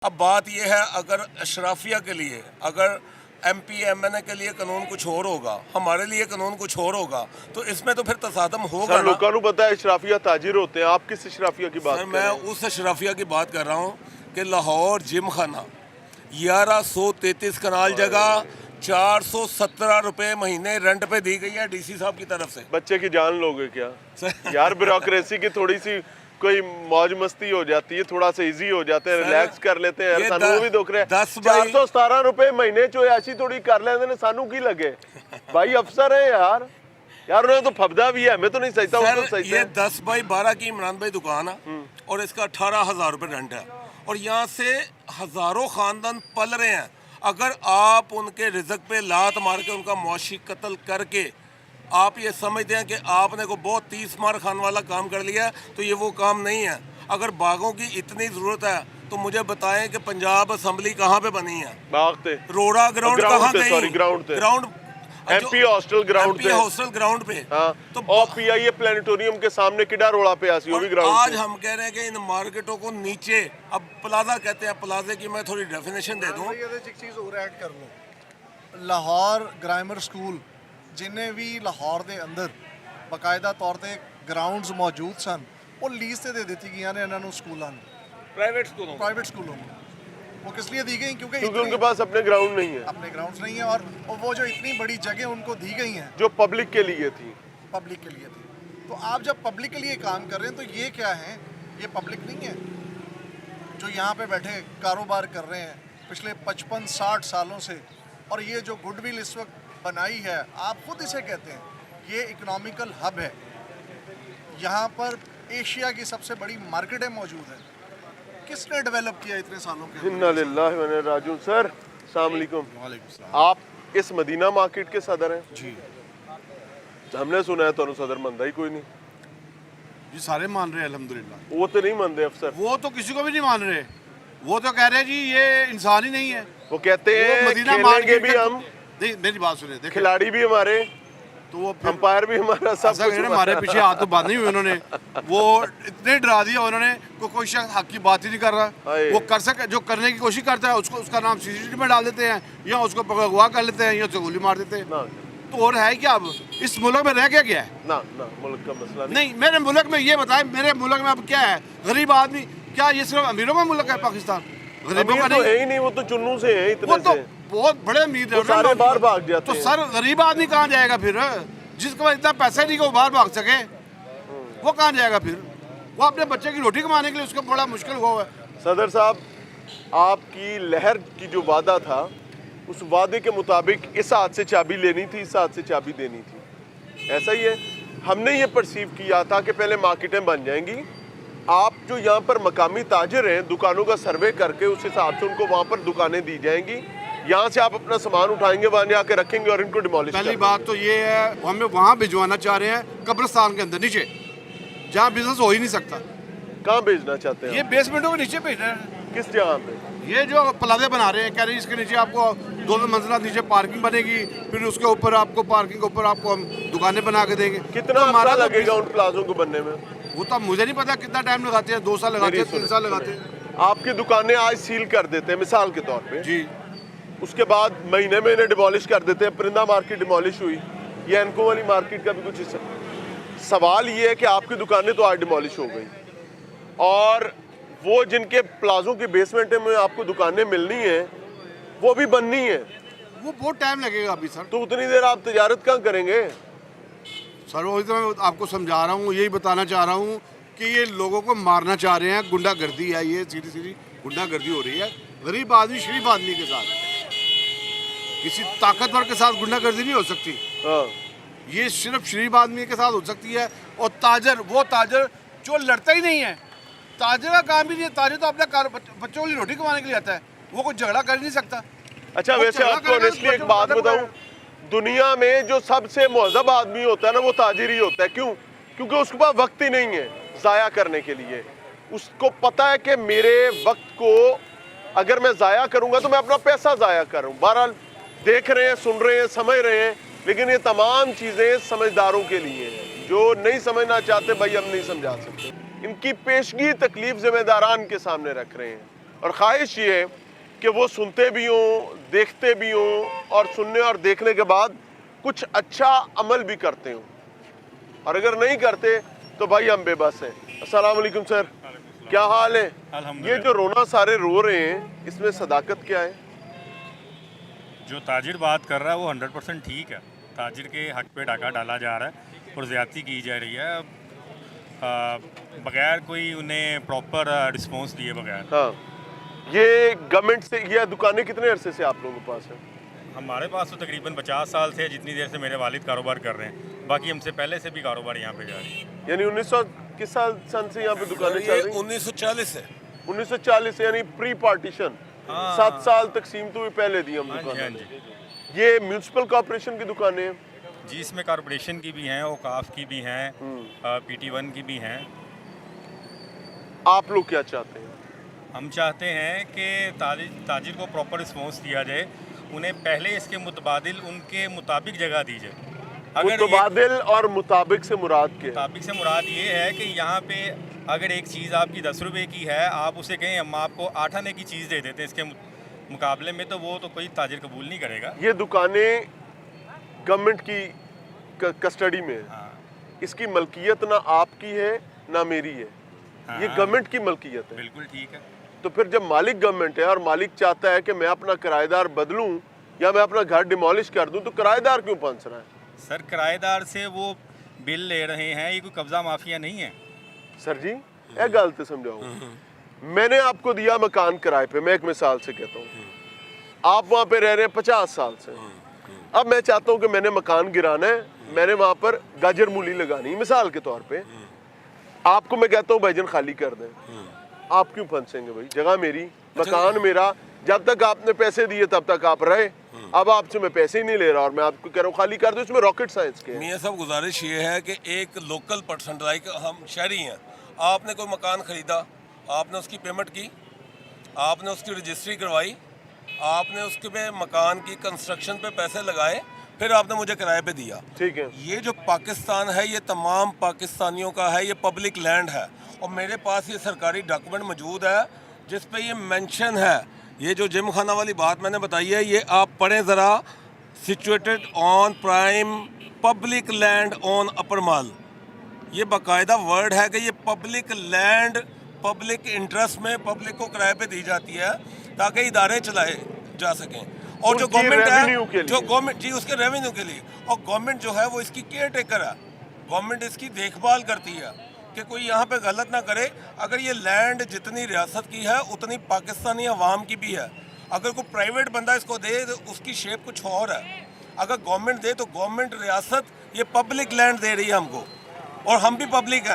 اب بات یہ ہے اگر اشرافیہ کے لیے اگر ایم پی ایم این اے کے لیے قانون کچھ اور ہوگا, ہمارے لیے قانون کچھ اور ہوگا, تو اس میں تو پھر تصادم ہوگا سر نا. لوگوں کو پتا ہے اشرافیہ تاجر ہوتے ہیں, آپ کس اشرافیہ کی بات سر کر میں رہے ہیں؟ اس اشرافیہ کی بات کر رہا ہوں کہ لاہور جم خانہ 1133 کنال جگہ 417 روپے مہینے رینٹ پہ دی گئی ہے ڈی سی صاحب کی طرف سے. بچے کی جان لوگے کیا یار؟ بیوروکریسی کی تھوڑی سی کوئی موج مستی ہو جاتی ہے, تھوڑا سا ایزی ہو جاتے ہیں, ریلیکس کر لیتے ہیں. سانو وہ بھی دکھ رہے ہیں 417 روپے مہینے چو ایسی تھوڑی کر لیتے ہیں, سانو کی لگے بھائی افسر ہیں یار انہوں نے تو پھبدا بھی ہے, میں تو نہیں سجتا ان کو سجتا یہ ہے. 10/12 کی عمران بھائی دکان ہے اور اس کا 18,000 روپے رینٹ ہے, اور یہاں سے ہزاروں خاندان پل رہے ہیں. اگر آپ ان کے رزق پہ لات مار کے ان کا معاشی قتل کر کے آپ یہ سمجھتے ہیں کہ آپ نے کو بہت 30 مار خان والا کام کر لیا ہے, تو یہ وہ کام نہیں ہے. اگر باغوں کی اتنی ضرورت ہے تو مجھے بتائیں کہ پنجاب اسمبلی کہاں پہ بنی ہے؟ باغ تے روڑا گراؤنڈ کہاں گئی؟ Ground M P hostel ground پہ, ہاسٹل گراؤنڈ پہ. تو اور پی آئی اے پلانٹوریم کے سامنے کڈا روڑا پہ آسی, وہ بھی گراؤنڈ آج پہ. ہم کہہ رہے ہیں کہ ان مارکیٹوں کو نیچے, اب پلازا کہتے ہیں, پلازے کی میں تھوڑی ڈیفینیشن دے دوں. ایک چیز اور ایڈ کر لو, لاہور گرامر سکول جنہیں بھی لاہور دے اندر باقاعدہ طور تے گراؤنڈز موجود سن, وہ لیز تے دے دیتی گئی نے انہوں سکولوں پرائیویٹ سکولوں میں. وہ کس لیے دی گئی؟ کیونکہ ان کے پاس اپنے گراؤنڈ نہیں ہے, اپنے گراؤنڈز نہیں ہیں, اور وہ جو اتنی بڑی جگہ ان کو دی گئی ہیں جو پبلک کے لیے تھی. پبلک کے لیے تھی. تو آپ جب پبلک کے لیے کام کر رہے ہیں تو یہ کیا ہے؟ یہ پبلک نہیں ہے جو یہاں پہ بیٹھے کاروبار کر رہے ہیں پچھلے 55-60 سالوں سے, اور یہ جو گڈ ول اس وقت بنائی ہے, آپ خود اسے کہتے ہیں یہ اکنامیکل ہب ہے. یہاں پر ایشیا کی سب سے بڑی مارکیٹیں موجود ہیں. کس نے ڈیولپ کیا اتنے سالوں کے؟ انا للہ و انا راجعون. سر السلام علیکم. وعلیکم السلام. آپ اس مدینہ مارکیٹ کے صدر ہیں؟ جی ہم نے سنا ہے تو صدر مندہ ہی کوئی نہیں. جی سارے مان رہے ہیں الحمدللہ. وہ تو نہیں مانتے افسر, وہ تو کسی کو بھی نہیں مان رہے, وہ تو کہہ رہے ہیں جی یہ انسان ہی نہیں ہے. وہ کہتے ہیں مدینہ کھیلیں گے بھی ہم, میری بات سنیں, دیکھیں کھلاڑی بھی ہمارے, تو وہ امپائر بھی ہمارا, سب کچھ ہمارے پیچھے ہاتھ تو باندھ نہیں ہوئے انہوں نے. وہ اتنے ڈرا دیا انہوں نے, کوئی شخص حق کی بات ہی نہیں کر رہا. وہ کر سکے جو کرنے کی کوشش کرتا ہے اس کا نام CCTV میں ڈال دیتے ہیں, یا اس کو اغوا کر لیتے ہیں, یا اسے گولی مار دیتے ہیں. تو اور ہے کیا اب اس ملک میں رہ کے کیا ہے؟ نہ ملک کا مسئلہ نہیں, میرے ملک میں یہ بتائیں, میرے ملک میں اب کیا ہے؟ غریب آدمی, کیا یہ صرف امیروں کا ملک ہے پاکستان؟ غریبوں کا تو ہے ہی نہیں, وہ تو چنوں سے ہیں, اتنے وہ تو سے بہت بڑے امیر ہیں, سارے باہر بھاگ جاتے تو ہیں. سر غریب آدمی کہاں جائے گا پھر؟ جس کے پاس اتنا پیسہ نہیں کہ وہ باہر بھاگ سکے, وہ کہاں جائے گا پھر؟ وہ اپنے بچے کی روٹی کمانے کے لیے اس کو بڑا مشکل ہوا ہے. صدر صاحب, آپ کی لہر کی جو وعدہ تھا اس وعدے کے مطابق اس ہاتھ سے چابی لینی تھی, اس ہاتھ سے چابی دینی تھی, ایسا ہی ہے. ہم نے یہ پرسیو کیا تھا کہ پہلے مارکیٹیں بن جائیں گی, آپ جو یہاں پر مقامی تاجر ہیں دکانوں کا سروے کر کے اس حساب سے ان کو وہاں پر دکانیں دی جائیں گی, یہاں سے آپ اپنا سامان اٹھائیں گے, وہاں جا کے رکھیں گے اور ان کو ڈیمولش. پہلی بات تو یہ ہے, ہمیں وہاں بھجوانا چاہ رہے ہیں قبرستان کے اندر نیچے, جہاں بزنس ہو ہی نہیں سکتا. کہاں بھیجنا چاہتے ہیں؟ یہ بیسمنٹوں کے نیچے بھیج رہے ہیں. کس جگہ پہ؟ یہ جو پلازے بنا رہے ہیں, کہہ رہے ہیں اس کے نیچے آپ کو 2 منزلہ نیچے پارکنگ بنے گی, پھر اس کے اوپر آپ کو پارکنگ کے اوپر آپ کو ہم دکانیں بنا کے دیں گے. کتنا عرصہ لگے گا ان پلازوں کو بننے میں؟ وہ تو مجھے نہیں پتا کتنا ٹائم لگاتے ہیں, 2 سال لگاتے ہیں, 3 سال لگاتے ہیں. آپ کی دکانیں آج سیل کر دیتے ہیں مثال کے طور پہ, جی, اس کے بعد مہینے میں انہیں ڈیمولش کر دیتے ہیں. پرندہ مارکیٹ ڈیمولش ہوئی, یہ اینکو والی مارکیٹ کا بھی کچھ حصہ. سوال یہ ہے کہ آپ کی دکانیں تو آج ڈیمولش ہو گئی, اور وہ جن کے پلازوں کی بیسمنٹ میں آپ کو دکانیں ملنی ہیں وہ بھی بننی ہیں. وہ بہت ٹائم لگے گا ابھی سر. تو اتنی دیر آپ تجارت کہاں کریں گے؟ سر وہی تو میں آپ کو سمجھا رہا ہوں, یہی بتانا چاہ رہا ہوں کہ یہ لوگوں کو مارنا چاہ رہے ہیں, گنڈا گردی ہے, یہ سیدھی گنڈا گردی ہو رہی ہے. غریب آدمی شریف آدمی کے ساتھ, کسی طاقتور کے ساتھ گنڈا گردی نہیں ہو سکتی. یہ صرف شریف آدمی کے ساتھ ہو سکتی ہے. اور تاجر, وہ تاجر جو لڑتا ہی نہیں ہے, تاجر کا کام بھی نہیں ہے. تاجر تو اپنے بچوں کی روٹی کمانے کے لیے آتا ہے, وہ کوئی جھگڑا کر نہیں سکتا. اچھا ویسے آپ کو آنیسٹلی ایک بات بتاؤں, دنیا میں جو سب سے مہذب آدمی ہوتا ہے نا وہ تاجر ہی ہوتا ہے. کیوں؟ کیونکہ اس کے پاس وقت ہی نہیں ہے ضائع کرنے کے لیے. اس کو پتا ہے کہ میرے وقت کو اگر میں ضائع کروں گا تو میں اپنا پیسہ ضائع کروں. بہرحال دیکھ رہے ہیں, سن رہے ہیں, سمجھ رہے ہیں, لیکن یہ تمام چیزیں سمجھداروں کے لیے ہیں. جو نہیں سمجھنا چاہتے بھائی ہم نہیں سمجھا سکتے. ان کی پیشگی تکلیف ذمہ داران کے سامنے رکھ رہے ہیں. اور خواہش یہ ہے کہ وہ سنتے بھی ہوں، دیکھتے بھی ہوں، اور سننے اور دیکھنے کے بعد کچھ اچھا عمل بھی کرتے ہوں، اور اگر نہیں کرتے تو بھائی ہم بے بس ہیں۔ السلام علیکم سر، کیا حال ہے؟ یہ جو رونا سارے رو رہے ہیں، اس میں صداقت کیا ہے؟ جو تاجر بات کر رہا ہے وہ 100% ٹھیک ہے، تاجر کے حق پہ ڈاکہ ڈالا جا رہا ہے اور زیادتی کی جا رہی ہے بغیر کوئی انہیں پراپر رسپانس دیے بغیر۔ ہاں، یہ گورنمنٹ سے، یہ دکانیں کتنے عرصے سے آپ لوگوں کے پاس ہیں؟ ہمارے پاس تو تقریباً 50 سال سے، جتنی دیر سے میرے والد کاروبار کر رہے ہیں، باقی ہم سے پہلے سے بھی کاروبار یہاں پہ جاری ہے۔ یعنی 1900 کس سال سن سے یہاں پہ دکانیں چل رہی ہیں؟ 1940 سے 1940 سے، یعنی پری پارٹیشن 7 سال تقسیم تو بھی پہلے دی ہم ہاں دکانیں۔ جی۔ یہ میونسپل کارپوریشن کی دکانیں ہیں؟ جی، اس میں کارپوریشن کی بھی ہیں، اوقاف کی بھی ہیں، PT1 کی بھی ہیں۔ آپ لوگ کیا چاہتے ہیں؟ ہم چاہتے ہیں کہ تاجر کو پراپر رسپانس دیا جائے، انہیں پہلے اس کے متبادل ان کے مطابق جگہ دی جائے۔ اگر متبادل اور مطابق سے مراد کیا ہے؟ مطابق سے مراد یہ ہے کہ یہاں پہ اگر ایک چیز آپ کی 10 روپے کی ہے، آپ اسے کہیں ہم آپ کو 8 آنے کی چیز دے دیتے ہیں اس کے مقابلے میں، تو وہ تو کوئی تاجر قبول نہیں کرے گا۔ یہ دکانیں گورنمنٹ کی کسٹڈی میں ہیں، اس کی ملکیت نہ آپ کی ہے نہ میری ہے، یہ گورنمنٹ کی ملکیت ہے۔ بالکل ٹھیک ہے۔ تو پھر جب مالک گورنمنٹ ہے اور مالک چاہتا ہے کہ میں اپنا کرایہ دار بدلوں یا میں اپنا گھر ڈیمولش کر دوں، تو کرایہ دار کیوں پھنس رہا ہے؟ سر، کرایہ دار سے وہ بل لے رہے ہیں، یہ کوئی قبضہ مافیا نہیں ہے۔ سر جی، یہ گل تو سمجھاؤ، میں نے آپ کو دیا مکان کرائے پہ، میں ایک مثال سے کہتا ہوں، آپ وہاں پہ رہ رہے ہیں 50 سال سے، اب میں چاہتا ہوں کہ میں نے مکان گرانا ہے، میں نے وہاں پر گاجر مولی لگانی، مثال کے طور پہ آپ کو میں کہتا ہوں بھائی جان خالی کر دیں، آپ کیوں پھنسیں گے؟ بھائی جگہ میری، مکان میرا، جب تک آپ نے پیسے دیے تب تک آپ رہے، اب آپ سے میں پیسے ہی نہیں لے رہا اور میں آپ کو کہہ رہا ہوں خالی کر دو، اس میں راکٹ سائنس کے ہے۔ میاں صاحب گزارش یہ ہے کہ ایک لوکل پرسن، لائک ہم شہری ہیں، آپ نے کوئی مکان خریدا، آپ نے اس کی پیمنٹ کی، آپ نے اس کی رجسٹری کروائی، آپ نے اس کے پہ مکان کی کنسٹرکشن پہ پیسے لگائے، پھر آپ نے مجھے کرائے پہ دیا۔ ٹھیک ہے، یہ جو پاکستان ہے یہ تمام پاکستانیوں کا ہے، یہ پبلک لینڈ ہے، اور میرے پاس یہ سرکاری ڈاکومنٹ موجود ہے جس پہ یہ مینشن ہے۔ یہ جو جم خانہ والی بات میں نے بتائی ہے، یہ آپ پڑھیں ذرا، situated on prime public land on upper mall, یہ باقاعدہ ورڈ ہے کہ یہ پبلک لینڈ پبلک انٹرسٹ میں پبلک کو کرائے پہ دی جاتی ہے تاکہ ادارے چلائے جا سکیں، اور جو ان کی گورنمنٹ revenue کے ہے، لیے۔ جو گورنمنٹ جی اس کے ریونیو کے لیے، اور گورنمنٹ جو ہے وہ اس کی کیئر ٹیکر ہے، گورنمنٹ اس کی دیکھ بھال کرتی ہے کہ کوئی یہاں پہ غلط نہ کرے۔ اگر یہ لینڈ جتنی ریاست کی ہے اتنی پاکستانی عوام کی بھی ہے، اگر کوئی پرائیویٹ بندہ اس کو دے تو اس کی شیپ کچھ اور ہے، اگر گورنمنٹ دے تو گورنمنٹ، ریاست، یہ پبلک لینڈ دے رہی ہے ہم کو، اور ہم بھی پبلک ہیں۔